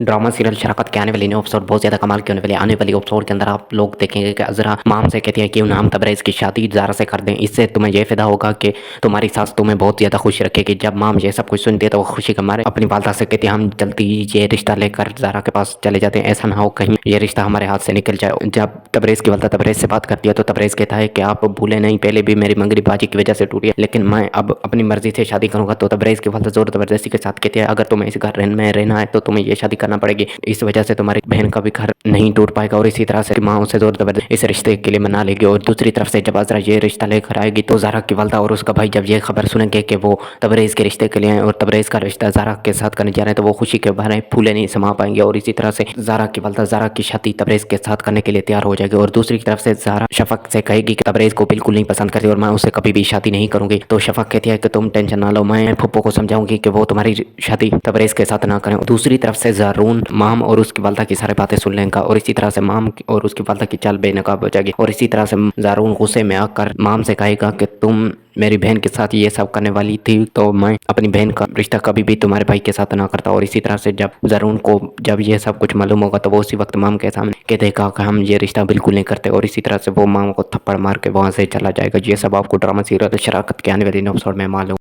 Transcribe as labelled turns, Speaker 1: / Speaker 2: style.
Speaker 1: Drama serial शराकत के आने वाले न्यू एपिसोड बहुत ज़्यादा कमाल के होने वाले आने वाली एपिसोड के अंदर आप लोग देखेंगे कि अज़रा माम से कहती है कि नाम तबरेज़ की शादी ज़ारा से कर दें। इससे तुम्हें ये फ़ायदा होगा कि तुम्हारी सास तुम्हें बहुत ज़्यादा खुश रखेगी। जब माम ये सब कुछ सुनती है तो वो खुशी के मारे अपनी वालदा से कहती है हम जल्दी ये रिश्ता लेकर ज़ारा के पास चले जाते हैं, ऐसा ना हो कहीं ये रिश्ता हमारे हाथ से निकल जाए। जब तबरेज़ की वालदा तबरेज़ से बात करती है तो तबरेज़ कहता है कि आप भूले नहीं, पहले भी मेरी मंगनी बाजी की वजह से टूटी है, लेकिन मैं अब अपनी मर्जी से शादी करूँगा। तो तबरेज़ की वालदा ज़ोर ज़बरदस्ती के साथ कहती है अगर तुम्हें इस घर में रहना है तो तुम्हें ये शादी करना पड़ेगी, इस वजह से तुम्हारी बहन का भी घर नहीं टूट पाएगा। और इसी तरह से माँ उसे जोर जबरदस्ती इस रिश्ते के लिए मना लेगी। और दूसरी तरफ से जब अज़रा ये रिश्ता लेकर आएगी तो ज़ारा की वालदा और उसका भाई जब ये खबर सुनेंगे कि वो तबरेज़ के रिश्ते के लिए हैं और तबरेज़ का रिश्ता ज़ारा के साथ करने जा रहे हैं तो वो खुशी के बारे फूले नहीं समा पाएंगे। और इसी तरह से ज़ारा की वालदा ज़ारा की शादी तबरेज़ के साथ करने के लिए तैयार हो जाएगी। और दूसरी तरफ से ज़ारा शफक से कहेगी कि तबरेज़ को बिल्कुल नहीं पसंद करती और मैं उससे कभी भी शादी नहीं करूंगी। तो शफक कहती है कि तुम टेंशन ना लो, मैं फुप्पो को समझाऊंगी कि वो तुम्हारी शादी तबरेज़ के साथ ना करें। दूसरी तरफ से ज़ारून माम और उसकी वालदा की सारी बातें सुन लेगा और इसी तरह से माम और उसकी वालदा की चाल बेनकाब हो जाएगी। और इसी तरह से ज़ारून गुस्से में आकर माम से कहेगा कि तुम मेरी बहन के साथ ये सब करने वाली थी तो मैं अपनी बहन का रिश्ता कभी भी तुम्हारे भाई के साथ ना करता। और इसी तरह से जब ज़ारून को जब ये सब कुछ मालूम होगा तो वो उसी वक्त माम के सामने कह देगा कि हम ये रिश्ता बिल्कुल नहीं करते। और इसी तरह से वो माम को थप्पड़ मार के वहाँ से चला जाएगा। ये सब आपको ड्रामा सीरियल शराकत के आने वाले एपिसोड में मालूम।